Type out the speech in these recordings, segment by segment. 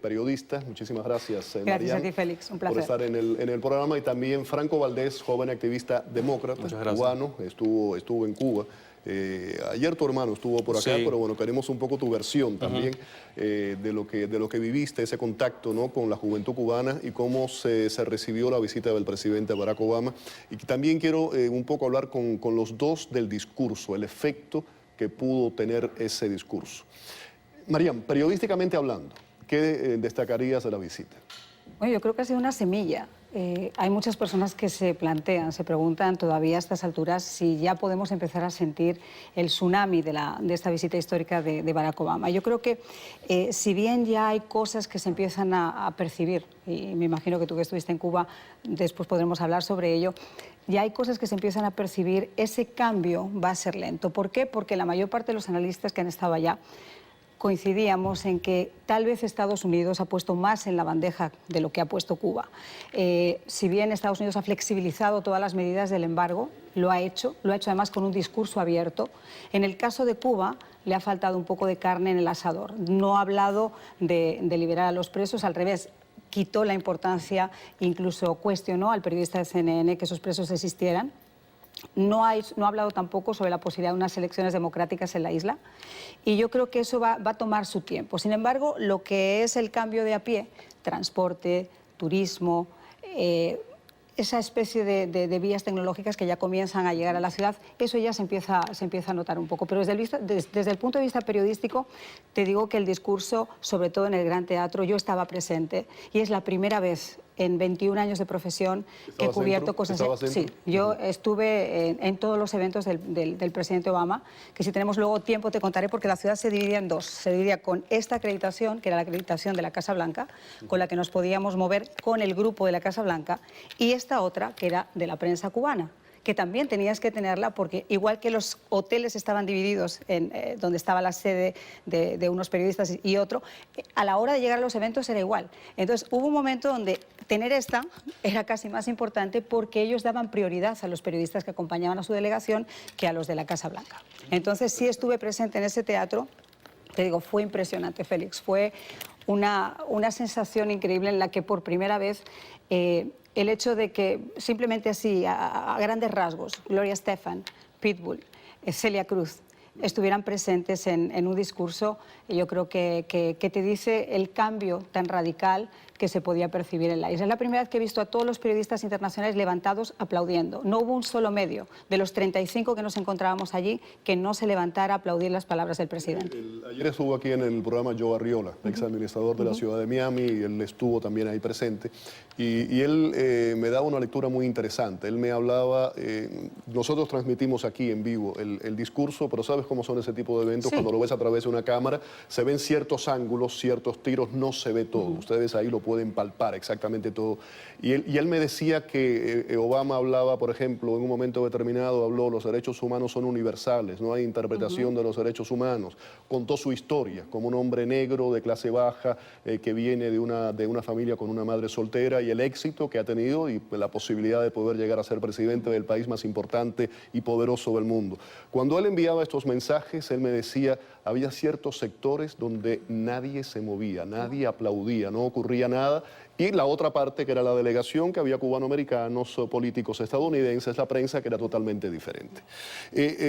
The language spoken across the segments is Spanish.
periodista. Muchísimas gracias, Gracias Marian, a ti, Félix. Un placer. por estar en el programa. Y también Franco Valdés, joven activista demócrata, cubano, estuvo en Cuba. Ayer tu hermano estuvo por acá, Sí. pero bueno, queremos un poco tu versión también de lo que viviste, ese contacto, ¿no?, con la juventud cubana y cómo se recibió la visita del presidente Barack Obama. Y también quiero un poco hablar con los dos del discurso, el efecto que pudo tener ese discurso. Marian, periodísticamente hablando, ¿qué destacarías de la visita? Bueno, yo creo que ha sido una semilla. Hay muchas personas que se plantean, se preguntan todavía a estas alturas si ya podemos empezar a sentir el tsunami de esta visita histórica de Barack Obama. Yo creo que si bien ya hay cosas que se empiezan a percibir, y me imagino que tú que estuviste en Cuba, después podremos hablar sobre ello, ya hay cosas que se empiezan a percibir, ese cambio va a ser lento. ¿Por qué? Porque la mayor parte de los analistas que han estado allá coincidíamos en que tal vez Estados Unidos ha puesto más en la bandeja de lo que ha puesto Cuba. Si bien Estados Unidos ha flexibilizado todas las medidas del embargo, lo ha hecho además con un discurso abierto. En el caso de Cuba le ha faltado un poco de carne en el asador. No ha hablado de liberar a los presos, al revés. Quitó la importancia, incluso cuestionó al periodista de CNN que esos presos existieran. No ha hablado tampoco sobre la posibilidad de unas elecciones democráticas en la isla y yo creo que eso va a tomar su tiempo. Sin embargo, lo que es el cambio de a pie, transporte, turismo, esa especie de vías tecnológicas que ya comienzan a llegar a la ciudad, eso ya se empieza a notar un poco. Pero desde el punto de vista periodístico, te digo que el discurso, sobre todo en el Gran Teatro, yo estaba presente y es la primera vez en 21 años de profesión que he cubierto cosas... Sí, yo estuve en todos los eventos del presidente Obama, que si tenemos luego tiempo te contaré, porque la ciudad se dividía en dos. Se dividía con esta acreditación, que era la acreditación de la Casa Blanca, con la que nos podíamos mover con el grupo de la Casa Blanca, y esta otra, que era de la prensa cubana, que también tenías que tenerla porque igual que los hoteles estaban divididos en donde estaba la sede de unos periodistas y otro, a la hora de llegar a los eventos era igual. Entonces hubo un momento donde tener esta era casi más importante porque ellos daban prioridad a los periodistas que acompañaban a su delegación que a los de la Casa Blanca. Entonces sí estuve presente en ese teatro. Te digo, fue impresionante, Félix. Fue una sensación increíble en la que por primera vez el hecho de que simplemente así, a grandes rasgos, Gloria Estefan, Pitbull, Celia Cruz, estuvieran presentes en un discurso, yo creo que te dice el cambio tan radical que se podía percibir en la isla. Es la primera vez que he visto a todos los periodistas internacionales levantados aplaudiendo. No hubo un solo medio de los 35 que nos encontrábamos allí que no se levantara a aplaudir las palabras del presidente. Ayer estuvo aquí en el programa Joe Arriola, ex administrador de la ciudad de Miami, y él estuvo también ahí presente. Y él me daba una lectura muy interesante. Él me hablaba, nosotros transmitimos aquí en vivo el discurso, pero ¿sabes cómo son ese tipo de eventos? Sí. Cuando lo ves a través de una cámara, se ven ciertos ángulos, ciertos tiros, no se ve todo. Ustedes ahí lo pueden palpar exactamente todo. Y él me decía que Obama hablaba, por ejemplo, en un momento determinado, habló, los derechos humanos son universales, no hay interpretación de los derechos humanos. Contó su historia como un hombre negro de clase baja que viene de una familia con una madre soltera y el éxito que ha tenido y la posibilidad de poder llegar a ser presidente del país más importante y poderoso del mundo. Cuando él enviaba estos mensajes, él me decía, había ciertos sectores donde nadie se movía, nadie aplaudía, no ocurría nada. Y la otra parte, que era la delegación, que había cubanoamericanos, políticos estadounidenses, la prensa, que era totalmente diferente.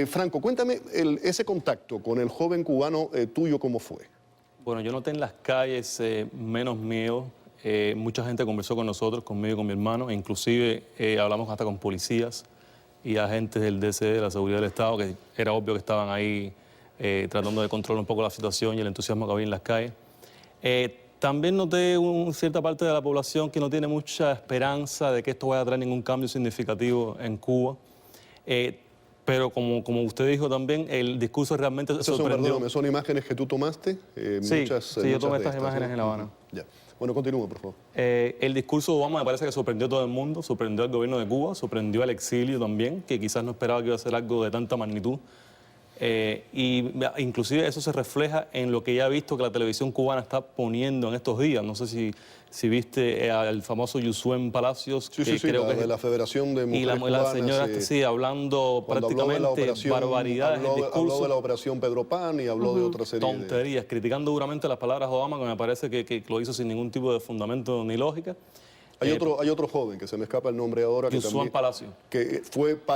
Franco, cuéntame ese contacto con el joven cubano tuyo, ¿cómo fue? Bueno, yo noté en las calles menos miedo. Mucha gente conversó con nosotros, conmigo y con mi hermano, e inclusive hablamos hasta con policías y agentes del DCE, de la Seguridad del Estado, que era obvio que estaban ahí tratando de controlar un poco la situación y el entusiasmo que había en las calles. También noté cierta parte de la población que no tiene mucha esperanza de que esto vaya a traer ningún cambio significativo en Cuba. Pero como usted dijo también, el discurso realmente sorprendió. ¿Son imágenes que tú tomaste? Sí, yo tomé estas imágenes en La Habana. Ya. Bueno, continúa, por favor. El discurso de Obama me parece que sorprendió a todo el mundo, sorprendió al gobierno de Cuba, sorprendió al exilio también, que quizás no esperaba que iba a ser algo de tanta magnitud. Inclusive eso se refleja en lo que ya he visto que la televisión cubana está poniendo en estos días. No sé si viste al famoso Yusuen Palacios, Sí, que creo que de la Federación de Mujeres la Cubanas, señora sí, hablando prácticamente barbaridades en discurso. Habló de la operación Pedro Pan y habló de otra serie tonterías, criticando duramente las palabras de Obama, que me parece que lo hizo sin ningún tipo de fundamento ni lógica. Hay otro joven, que se me escapa el nombre ahora, que Yusuen Palacio. Que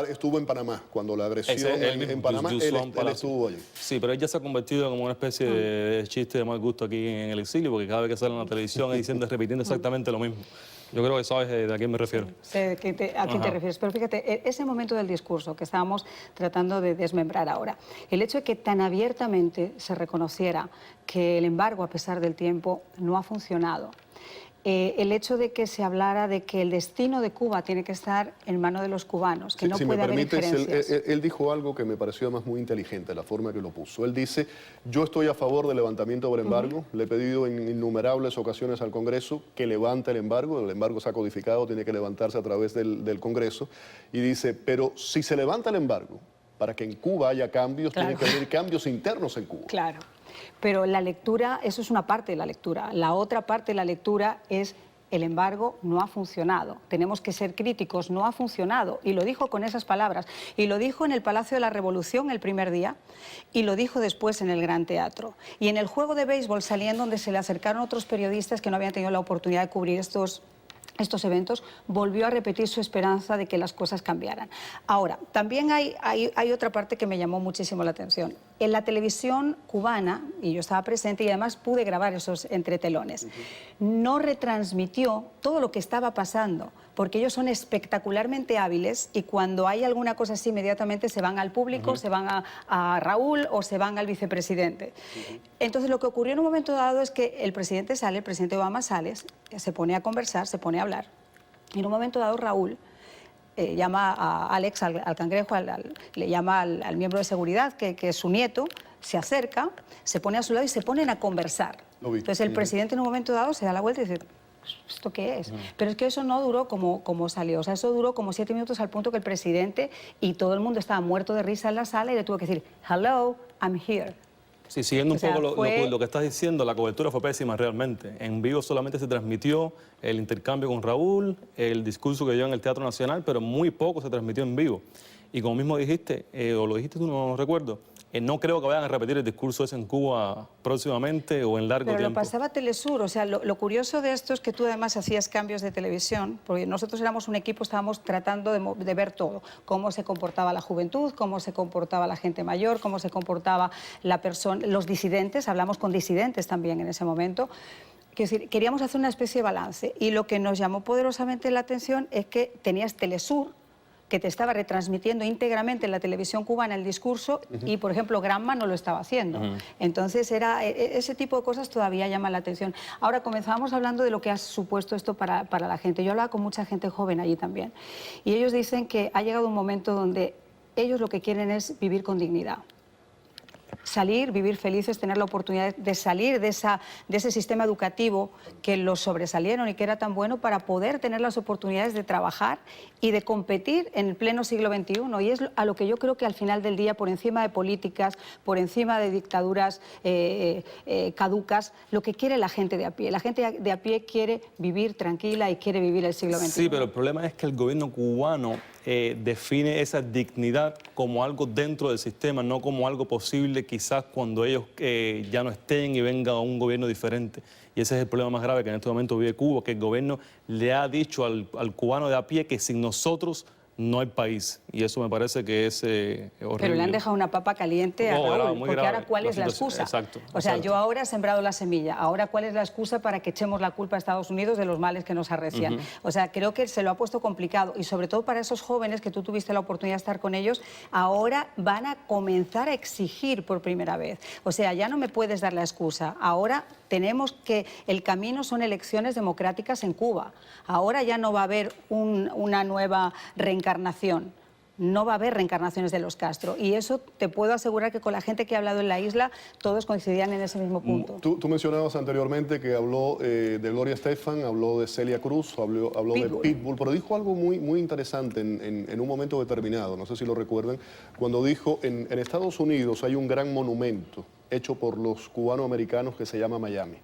estuvo en Panamá, cuando la agresión en Panamá, él estuvo allí. Sí, pero él ya se ha convertido como una especie de chiste de mal gusto aquí en el exilio, porque cada vez que sale en la televisión es repitiendo exactamente lo mismo. Yo creo que sabes de a quién me refiero. Sé a quién te refieres, pero fíjate, ese momento del discurso que estábamos tratando de desmembrar ahora, el hecho de que tan abiertamente se reconociera que el embargo, a pesar del tiempo, no ha funcionado, el hecho de que se hablara de que el destino de Cuba tiene que estar en manos de los cubanos, que no puede haber injerencias. Él dijo algo que me pareció además muy inteligente, la forma que lo puso. Él dice, yo estoy a favor del levantamiento del embargo, le he pedido en innumerables ocasiones al Congreso que levante el embargo se ha codificado, tiene que levantarse a través del Congreso, y dice, pero si se levanta el embargo, para que en Cuba haya cambios, tiene que haber cambios internos en Cuba. Claro. Pero la lectura, eso es una parte de la lectura. La otra parte de la lectura es el embargo no ha funcionado. Tenemos que ser críticos, no ha funcionado. Y lo dijo con esas palabras. Y lo dijo en el Palacio de la Revolución el primer día y lo dijo después en el Gran Teatro. Y en el juego de béisbol salían donde se le acercaron otros periodistas que no habían tenido la oportunidad de cubrir estos eventos, volvió a repetir su esperanza de que las cosas cambiaran. Ahora, también hay otra parte que me llamó muchísimo la atención. En la televisión cubana, y yo estaba presente y además pude grabar esos entretelones, no retransmitió todo lo que estaba pasando, porque ellos son espectacularmente hábiles y cuando hay alguna cosa así inmediatamente se van al público, se van a Raúl o se van al vicepresidente. Entonces lo que ocurrió en un momento dado es que el presidente Obama sale, se pone a conversar, se pone a hablar, y en un momento dado Raúl llama a Alex, al cangrejo, le llama al miembro de seguridad, que es su nieto, se acerca, se pone a su lado y se ponen a conversar. Entonces el presidente en un momento dado se da la vuelta y dice, ¿esto qué es? Pero es que eso no duró como salió, o sea, eso duró como 7 minutos al punto que el presidente y todo el mundo estaba muerto de risa en la sala y le tuvo que decir, hello, I'm here. Sí, siguiendo un poco lo que estás diciendo, la cobertura fue pésima realmente. En vivo solamente se transmitió el intercambio con Raúl, el discurso que dio en el Teatro Nacional, pero muy poco se transmitió en vivo. Y como mismo dijiste, o lo dijiste tú, no recuerdo, no creo que vayan a repetir el discurso ese en Cuba próximamente o en largo tiempo. Pero lo pasaba Telesur, o sea, lo curioso de esto es que tú además hacías cambios de televisión, porque nosotros éramos un equipo, estábamos tratando de ver todo, cómo se comportaba la juventud, cómo se comportaba la gente mayor, cómo se comportaba la persona, los disidentes, hablamos con disidentes también en ese momento. Quiero decir, queríamos hacer una especie de balance y lo que nos llamó poderosamente la atención es que tenías Telesur, que te estaba retransmitiendo íntegramente en la televisión cubana el discurso y, por ejemplo, Granma no lo estaba haciendo. Entonces, ese tipo de cosas todavía llama la atención. Ahora, comenzábamos hablando de lo que ha supuesto esto para la gente. Yo hablaba con mucha gente joven allí también y ellos dicen que ha llegado un momento donde ellos lo que quieren es vivir con dignidad. Salir, vivir felices, tener la oportunidad de salir de ese sistema educativo que los sobresalieron y que era tan bueno para poder tener las oportunidades de trabajar y de competir en el pleno siglo XXI. Y es a lo que yo creo que al final del día, por encima de políticas, por encima de dictaduras caducas, lo que quiere la gente de a pie. La gente de a pie quiere vivir tranquila y quiere vivir el siglo XXI. Sí, pero el problema es que el gobierno cubano define esa dignidad como algo dentro del sistema, no como algo posible quizás cuando ellos ya no estén y venga un gobierno diferente. Y ese es el problema más grave que en este momento vive Cuba, que el gobierno le ha dicho al cubano de a pie que sin nosotros no hay país. Y eso me parece que es horrible. Pero le han dejado una papa caliente a Raúl, porque ahora ¿cuál es la excusa? Exacto. O sea, yo ahora he sembrado la semilla, ahora ¿cuál es la excusa para que echemos la culpa a Estados Unidos de los males que nos arrecian? O sea, creo que se lo ha puesto complicado y sobre todo para esos jóvenes que tú tuviste la oportunidad de estar con ellos, ahora van a comenzar a exigir por primera vez. O sea, ya no me puedes dar la excusa, ahora tenemos que, el camino son elecciones democráticas en Cuba, ahora ya no va a haber una nueva reencarnación. no va a haber reencarnaciones de los Castro. Y eso te puedo asegurar que con la gente que ha hablado en la isla, todos coincidían en ese mismo punto. Tú mencionabas anteriormente que habló de Gloria Estefan, habló de Celia Cruz, habló de Pitbull, pero dijo algo muy interesante en un momento determinado, no sé si lo recuerdan, cuando dijo, en Estados Unidos hay un gran monumento hecho por los cubanoamericanos que se llama Miami.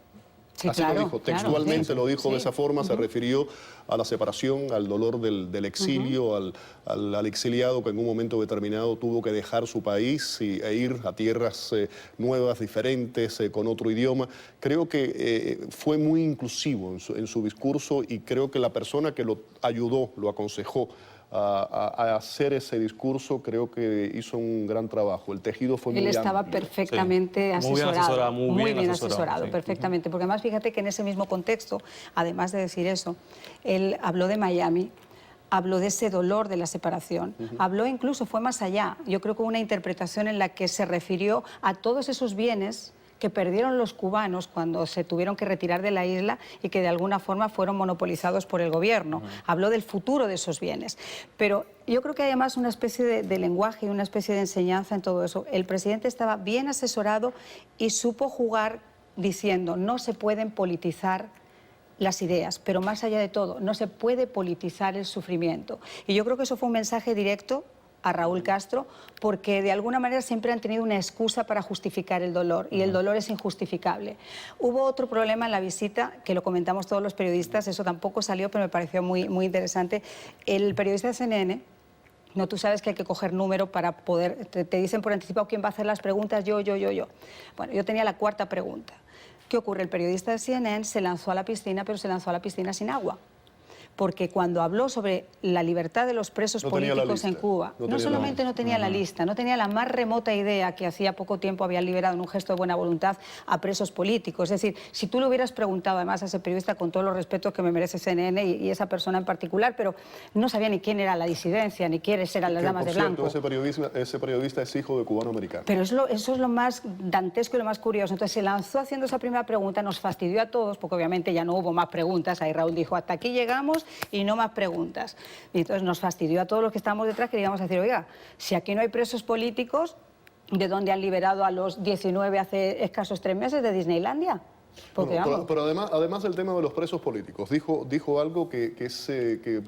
Sí, así claro, lo dijo, textualmente claro, sí, lo dijo de sí. esa forma, se refirió a la separación, al dolor del exilio, al exiliado que en un momento determinado tuvo que dejar su país e ir a tierras nuevas, diferentes, con otro idioma. Creo que fue muy inclusivo en su discurso y creo que la persona que lo ayudó, lo aconsejó a hacer ese discurso, creo que hizo un gran trabajo. El tejido fue muy Él estaba amplio. perfectamente Sí. Muy bien asesorado. asesorado, muy bien asesorado, sí. perfectamente. Porque además, fíjate que en ese mismo contexto, además de decir eso, él habló de Miami, habló de ese dolor de la separación, habló incluso, fue más allá. Yo creo que hubo una interpretación en la que se refirió a todos esos bienes que perdieron los cubanos cuando se tuvieron que retirar de la isla y que de alguna forma fueron monopolizados por el gobierno. Habló del futuro de esos bienes. Pero yo creo que hay además una especie de lenguaje y una especie de enseñanza en todo eso. El presidente estaba bien asesorado y supo jugar diciendo no se pueden politizar las ideas, pero más allá de todo, no se puede politizar el sufrimiento. Y yo creo que eso fue un mensaje directo a Raúl Castro, porque de alguna manera siempre han tenido una excusa para justificar el dolor, y el dolor es injustificable. Hubo otro problema en la visita, que lo comentamos todos los periodistas, eso tampoco salió, pero me pareció muy interesante. El periodista de CNN, no, tú sabes que hay que coger número para poder, te dicen por anticipado quién va a hacer las preguntas, yo. Bueno, yo tenía la cuarta pregunta. ¿Qué ocurre? El periodista de CNN se lanzó a la piscina, pero se lanzó a la piscina sin agua. Porque cuando habló sobre la libertad de los presos políticos en Cuba, no solamente no tenía la lista, no tenía la más remota idea que hacía poco tiempo habían liberado en un gesto de buena voluntad a presos políticos. Es decir, si tú le hubieras preguntado además a ese periodista, con todos los respetos que me merece CNN y esa persona en particular, pero no sabía ni quién era la disidencia, ni quiénes eran las damas de blanco. Ese periodista es hijo de cubano-americano. Pero eso es lo más dantesco y lo más curioso. Entonces se lanzó haciendo esa primera pregunta, nos fastidió a todos, porque obviamente ya no hubo más preguntas. Ahí Raúl dijo, hasta aquí llegamos y no más preguntas. Y entonces nos fastidió a todos los que estábamos detrás, que íbamos a decir, oiga, si aquí no hay presos políticos, ¿de dónde han liberado a los 19 hace escasos 3 meses de Disneylandia? Porque, bueno, pero además del tema de los presos políticos, dijo algo que es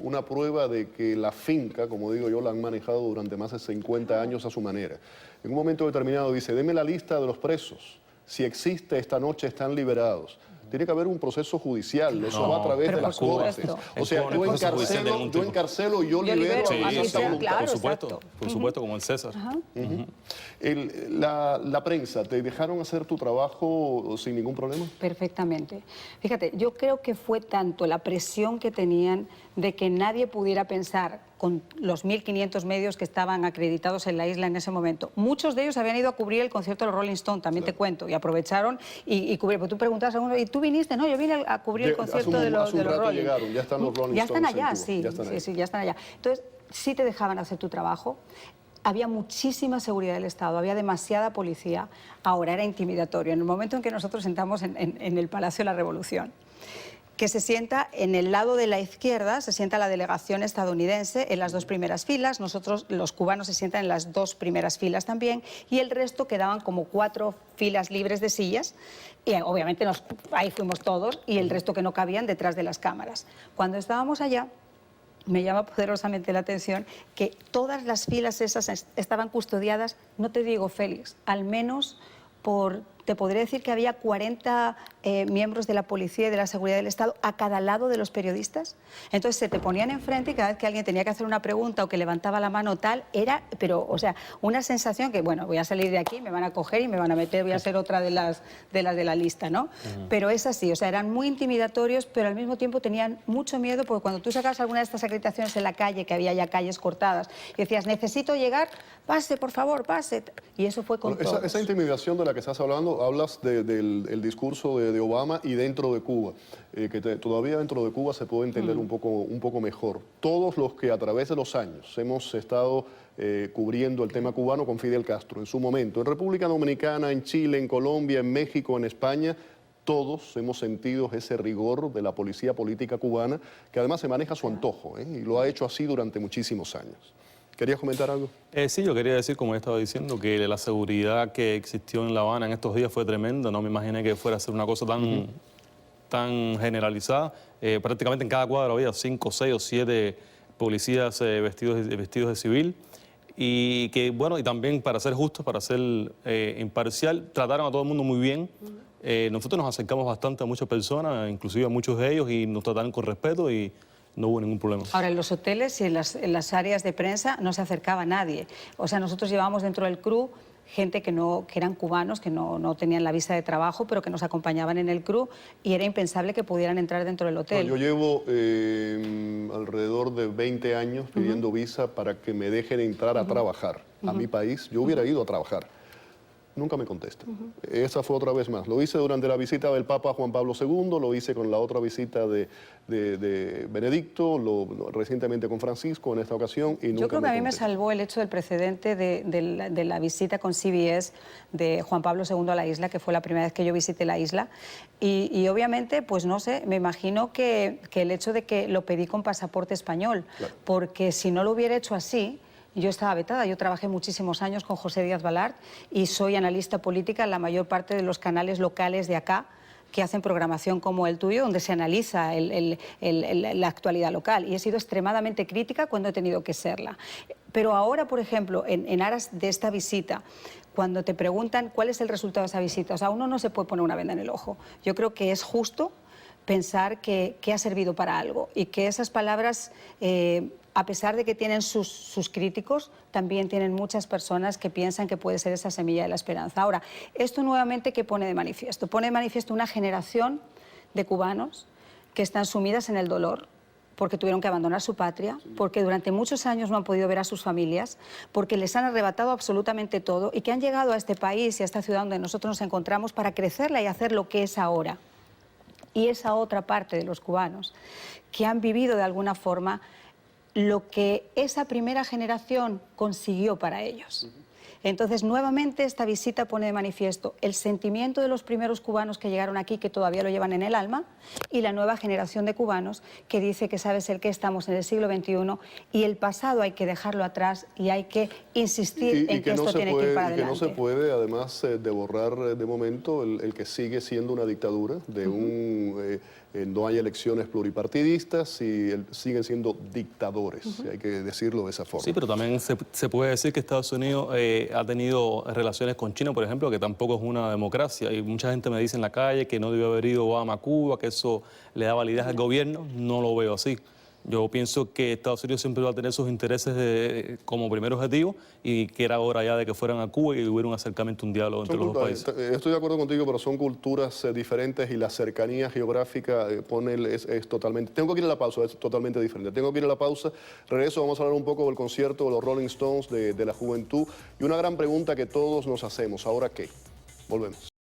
una prueba de que la finca, como digo yo, la han manejado durante más de 50 años a su manera. En un momento determinado dice, deme la lista de los presos. Si existe, esta noche están liberados. Tiene que haber un proceso judicial, eso va a través de las cortes. O sea, yo encarcelo y yo libero a esa voluntad. Claro, por supuesto, como el César. La prensa, ¿te dejaron hacer tu trabajo sin ningún problema? Perfectamente. Fíjate, yo creo que fue tanto la presión que tenían de que nadie pudiera pensar con los 1.500 medios que estaban acreditados en la isla en ese momento. Muchos de ellos habían ido a cubrir el concierto de los Rolling Stones, también te cuento, y aprovecharon y cubrieron. Porque tú preguntabas a uno, ¿y tú viniste? No, yo vine a cubrir el concierto de los Rolling. Llegaron, ya están los Rolling Stones. Ya están allá, sí, ya están allá. Entonces, sí te dejaban hacer tu trabajo. Había muchísima seguridad del Estado, había demasiada policía, ahora era intimidatorio. En el momento en que nosotros sentamos en el Palacio de la Revolución, que se sienta en el lado de la izquierda, se sienta la delegación estadounidense en las 2 primeras filas, nosotros los cubanos se sientan en las 2 primeras filas también, y el resto quedaban como 4 filas libres de sillas, y obviamente ahí fuimos todos, y el resto que no cabían detrás de las cámaras. Cuando estábamos allá, me llama poderosamente la atención que todas las filas esas estaban custodiadas, no te digo, Félix, al menos te podría decir que había 40 miembros de la policía y de la seguridad del Estado a cada lado de los periodistas. Entonces se te ponían enfrente y cada vez que alguien tenía que hacer una pregunta o que levantaba la mano tal, pero, o sea, una sensación que, bueno, voy a salir de aquí, me van a coger y me van a meter, voy a ser otra de las de la lista, ¿no? Pero es así, o sea, eran muy intimidatorios, pero al mismo tiempo tenían mucho miedo, porque cuando tú sacabas alguna de estas acreditaciones en la calle, que había ya calles cortadas, y decías, necesito llegar, pase, por favor, pase. Y eso fue con todos. Esa intimidación de la que estás hablando, hablas del discurso de Obama y dentro de Cuba, que todavía dentro de Cuba se puede entender un poco mejor. Todos los que a través de los años hemos estado cubriendo el tema cubano con Fidel Castro en su momento, en República Dominicana, en Chile, en Colombia, en México, en España, todos hemos sentido ese rigor de la policía política cubana, que además se maneja a su antojo, y lo ha hecho así durante muchísimos años. ¿Querías comentar algo? Sí, yo quería decir, como estaba diciendo, que la seguridad que existió en La Habana en estos días fue tremenda. No me imaginé que fuera a ser una cosa tan generalizada. Prácticamente en cada cuadro había 5, 6 o 7 policías vestidos de civil. Y que, bueno, y también para ser justos, para ser imparcial, trataron a todo el mundo muy bien. Nosotros nos acercamos bastante a muchas personas, inclusive a muchos de ellos, y nos trataron con respeto y no hubo ningún problema. Ahora, en los hoteles y en las áreas de prensa no se acercaba nadie. O sea, nosotros llevábamos dentro del crew gente que eran cubanos, que no tenían la visa de trabajo, pero que nos acompañaban en el crew, y era impensable que pudieran entrar dentro del hotel. No, yo llevo alrededor de 20 años pidiendo visa para que me dejen entrar a trabajar a mi país. Yo hubiera ido a trabajar. Nunca me contestan. Esa fue otra vez más. Lo hice durante la visita del Papa Juan Pablo II, lo hice con la otra visita de Benedicto, recientemente con Francisco en esta ocasión, y nunca Yo creo que a mí me contestan. salvó el hecho del precedente de la visita con CBS de Juan Pablo II a la isla, que fue la primera vez que yo visité la isla. Y obviamente, pues no sé, me imagino que el hecho de que lo pedí con pasaporte español, Claro. porque si no lo hubiera hecho así, yo estaba vetada. Yo trabajé muchísimos años con José Díaz Balart y soy analista política en la mayor parte de los canales locales de acá que hacen programación como el tuyo, donde se analiza la actualidad local. Y he sido extremadamente crítica cuando he tenido que serla. Pero ahora, por ejemplo, en aras de esta visita, cuando te preguntan cuál es el resultado de esa visita, o sea, uno no se puede poner una venda en el ojo. Yo creo que es justo pensar que ha servido para algo y que esas palabras, a pesar de que tienen sus críticos, también tienen muchas personas que piensan que puede ser esa semilla de la esperanza. Ahora, esto nuevamente, ¿qué pone de manifiesto? Pone de manifiesto una generación de cubanos que están sumidas en el dolor, porque tuvieron que abandonar su patria, porque durante muchos años no han podido ver a sus familias, porque les han arrebatado absolutamente todo y que han llegado a este país y a esta ciudad donde nosotros nos encontramos para crecerla y hacer lo que es ahora. Y esa otra parte de los cubanos que han vivido de alguna forma lo que esa primera generación consiguió para ellos. Entonces, nuevamente, esta visita pone de manifiesto el sentimiento de los primeros cubanos que llegaron aquí, que todavía lo llevan en el alma, y la nueva generación de cubanos que dice que, ¿sabes el qué? Estamos en el siglo XXI y el pasado hay que dejarlo atrás y hay que insistir en que esto tiene que ir para adelante. Y que no se puede, además, de borrar de momento el que sigue siendo una dictadura, no hay elecciones pluripartidistas y siguen siendo dictadores, hay que decirlo de esa forma. Sí, pero también se puede decir que Estados Unidos ha tenido relaciones con China, por ejemplo, que tampoco es una democracia. Y mucha gente me dice en la calle que no debió haber ido Obama a Cuba, que eso le da validez al gobierno. No lo veo así. Yo pienso que Estados Unidos siempre va a tener sus intereses como primer objetivo y que era hora ya de que fueran a Cuba y hubiera un acercamiento, un diálogo entre los dos países. Estoy de acuerdo contigo, pero son culturas diferentes y la cercanía geográfica es totalmente... Tengo que ir a la pausa, es totalmente diferente. Tengo que ir a la pausa, regreso, vamos a hablar un poco del concierto de los Rolling Stones, de la juventud y una gran pregunta que todos nos hacemos, ¿ahora qué? Volvemos.